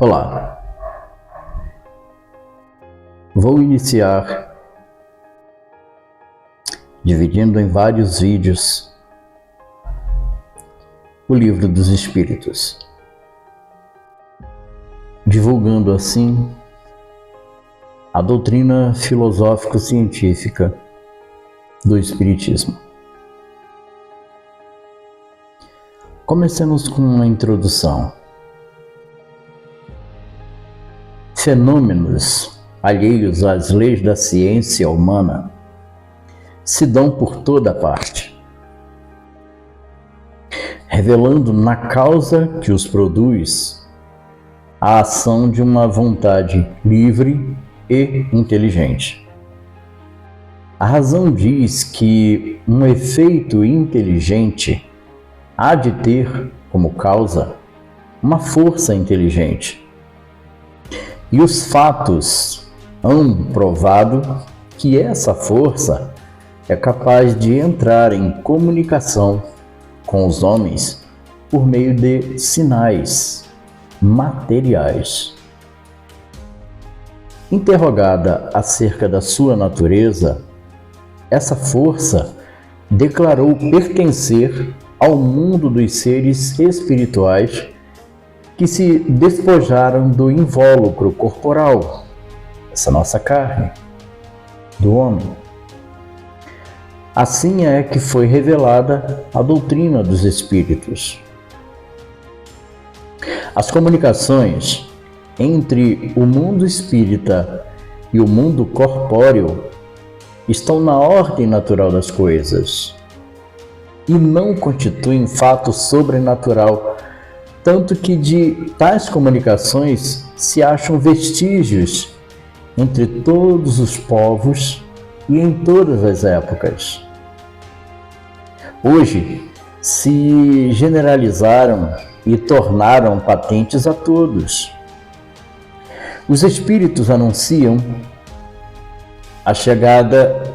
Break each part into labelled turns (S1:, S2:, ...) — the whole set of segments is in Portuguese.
S1: Olá, vou iniciar dividindo em vários vídeos o Livro dos Espíritos, divulgando assim a doutrina filosófico-científica do Espiritismo. Comecemos com uma introdução. Fenômenos alheios às leis da ciência humana se dão por toda parte, revelando na causa que os produz a ação de uma vontade livre e inteligente. A razão diz que um efeito inteligente há de ter como causa uma força inteligente. E os fatos hão provado que essa força é capaz de entrar em comunicação com os homens por meio de sinais materiais. Interrogada acerca da sua natureza, essa força declarou pertencer ao mundo dos seres espirituais que se despojaram do invólucro corporal, essa nossa carne, do homem. Assim é que foi revelada a doutrina dos espíritos. As comunicações entre o mundo espírita e o mundo corpóreo estão na ordem natural das coisas e não constituem fato sobrenatural, tanto que de tais comunicações se acham vestígios entre todos os povos e em todas as épocas. Hoje se generalizaram e tornaram patentes a todos. Os espíritos anunciam a chegada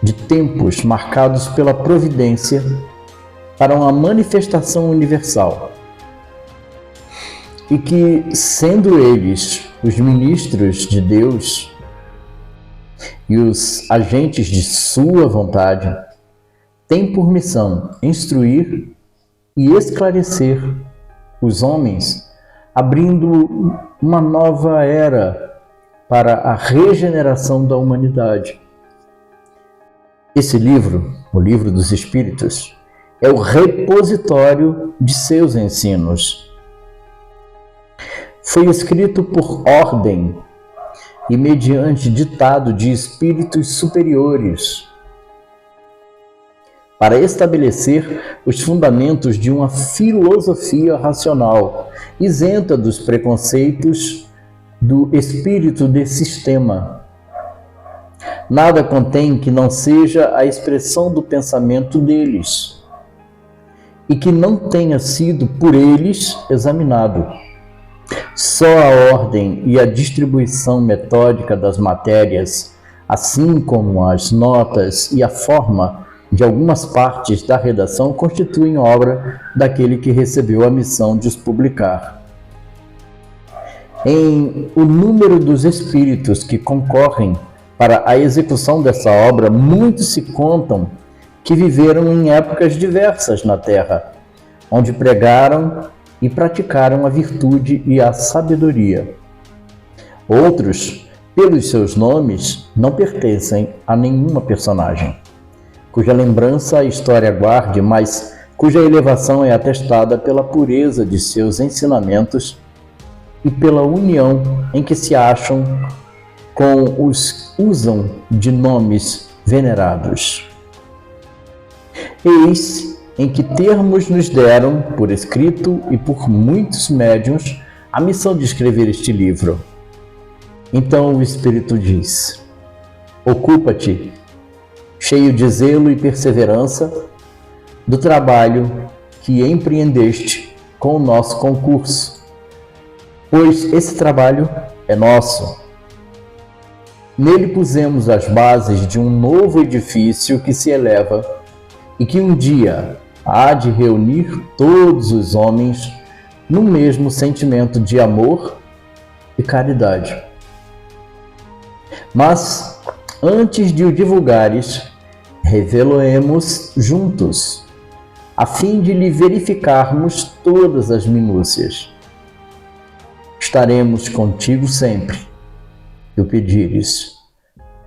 S1: de tempos marcados pela providência para uma manifestação universal, e que, sendo eles os ministros de Deus e os agentes de sua vontade, têm por missão instruir e esclarecer os homens, abrindo uma nova era para a regeneração da humanidade. Esse livro, o Livro dos Espíritos, é o repositório de seus ensinos. Foi escrito por ordem e mediante ditado de espíritos superiores, para estabelecer os fundamentos de uma filosofia racional, isenta dos preconceitos do espírito de sistema. Nada contém que não seja a expressão do pensamento deles e que não tenha sido por eles examinado. Só a ordem e a distribuição metódica das matérias, assim como as notas e a forma de algumas partes da redação, constituem obra daquele que recebeu a missão de os publicar. Em o número dos espíritos que concorrem para a execução dessa obra, muitos se contam que viveram em épocas diversas na Terra, onde pregaram e praticaram a virtude e a sabedoria. Outros, pelos seus nomes, não pertencem a nenhuma personagem, cuja lembrança a história guarde, mas cuja elevação é atestada pela pureza de seus ensinamentos e pela união em que se acham com os usam de nomes venerados. Eis em que termos nos deram, por escrito e por muitos médiuns, a missão de escrever este livro. Então o Espírito diz: ocupa-te, cheio de zelo e perseverança, do trabalho que empreendeste com o nosso concurso, pois esse trabalho é nosso. Nele pusemos as bases de um novo edifício que se eleva e que um dia há de reunir todos os homens no mesmo sentimento de amor e caridade. Mas, antes de o divulgares, revelo-emos juntos, a fim de lhe verificarmos todas as minúcias. Estaremos contigo sempre, que o pedires,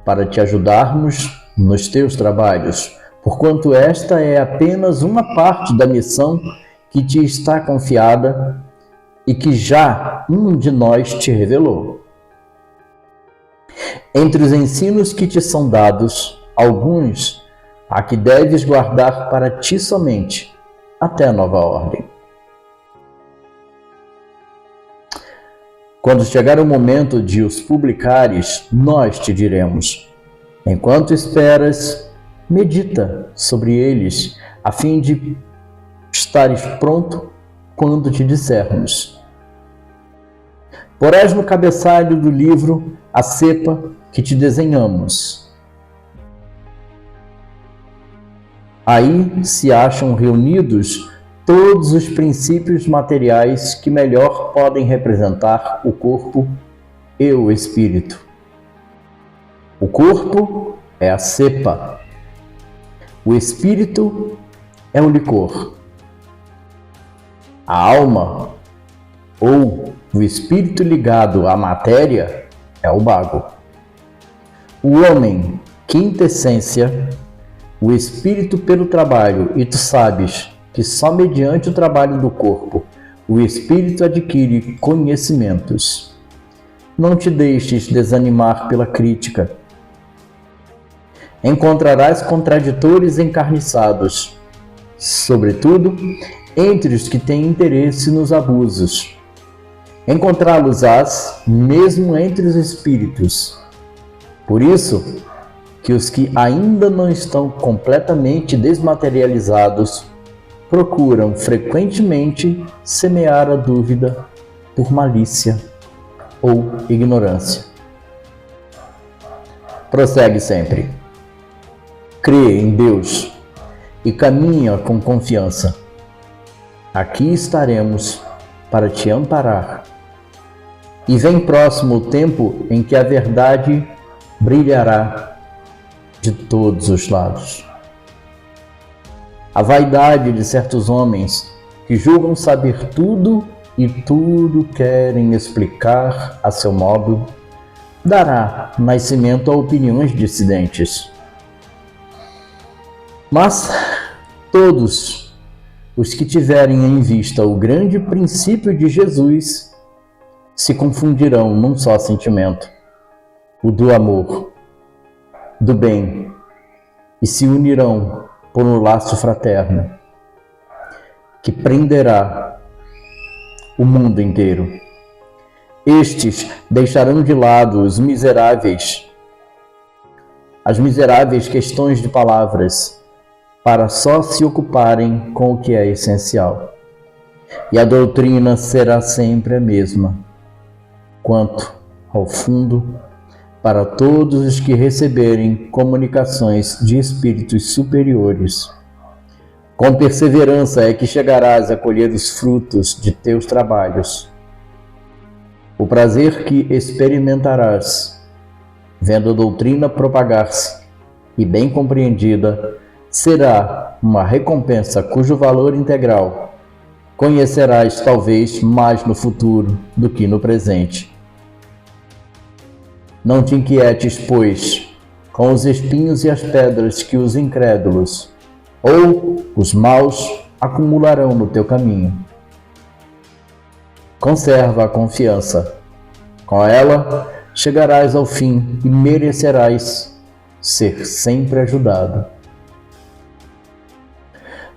S1: para te ajudarmos nos teus trabalhos, porquanto esta é apenas uma parte da missão que te está confiada e que já um de nós te revelou. Entre os ensinos que te são dados, alguns há que deves guardar para ti somente, até a nova ordem. Quando chegar o momento de os publicares, nós te diremos. Enquanto esperas, medita sobre eles, a fim de estares pronto quando te dissermos. Porás no cabeçalho do livro a cepa que te desenhamos. Aí se acham reunidos todos os princípios materiais que melhor podem representar o corpo e o espírito. O corpo é a cepa. O espírito é o licor. A alma, ou o espírito ligado à matéria, é o bago. O homem, quinta essência, o espírito pelo trabalho, e tu sabes que só mediante o trabalho do corpo o espírito adquire conhecimentos. Não te deixes desanimar pela crítica. Encontrarás contraditores encarniçados, sobretudo entre os que têm interesse nos abusos. Encontrá-los-ás mesmo entre os espíritos. Por isso, que os que ainda não estão completamente desmaterializados procuram frequentemente semear a dúvida por malícia ou ignorância. Prossegue sempre. Crê em Deus e caminha com confiança. Aqui estaremos para te amparar. E vem próximo o tempo em que a verdade brilhará de todos os lados. A vaidade de certos homens que julgam saber tudo e tudo querem explicar a seu modo, dará nascimento a opiniões dissidentes. Mas todos os que tiverem em vista o grande princípio de Jesus se confundirão num só sentimento, o do amor, do bem, e se unirão por um laço fraterno que prenderá o mundo inteiro. Estes deixarão de lado as miseráveis questões de palavras para só se ocuparem com o que é essencial. E a doutrina será sempre a mesma, quanto ao fundo, para todos os que receberem comunicações de espíritos superiores. Com perseverança é que chegarás a colher os frutos de teus trabalhos. O prazer que experimentarás, vendo a doutrina propagar-se e bem compreendida, será uma recompensa cujo valor integral conhecerás talvez mais no futuro do que no presente. Não te inquietes, pois, com os espinhos e as pedras que os incrédulos ou os maus acumularão no teu caminho. Conserva a confiança. Com ela chegarás ao fim e merecerás ser sempre ajudado.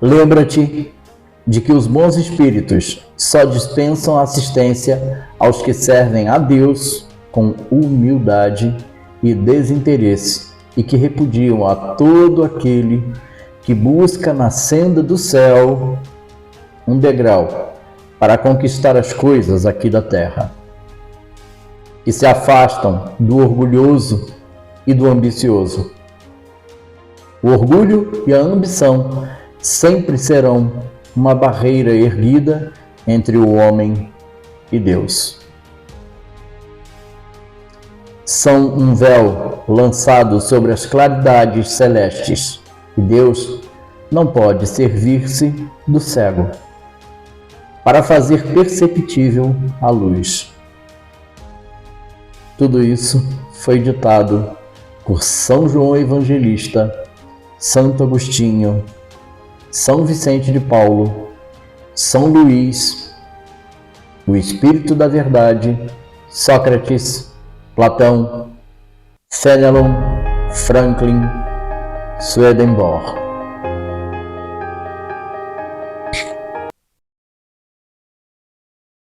S1: Lembra-te de que os bons espíritos só dispensam assistência aos que servem a Deus com humildade e desinteresse e que repudiam a todo aquele que busca na senda do céu um degrau para conquistar as coisas aqui da terra, que se afastam do orgulhoso e do ambicioso. O orgulho e a ambição sempre serão uma barreira erguida entre o homem e Deus. São um véu lançado sobre as claridades celestes, e Deus não pode servir-se do cego para fazer perceptível a luz. Tudo isso foi ditado por São João Evangelista, Santo Agostinho, São Vicente de Paulo, São Luís, o Espírito da Verdade, Sócrates, Platão, Fénelon, Franklin, Swedenborg.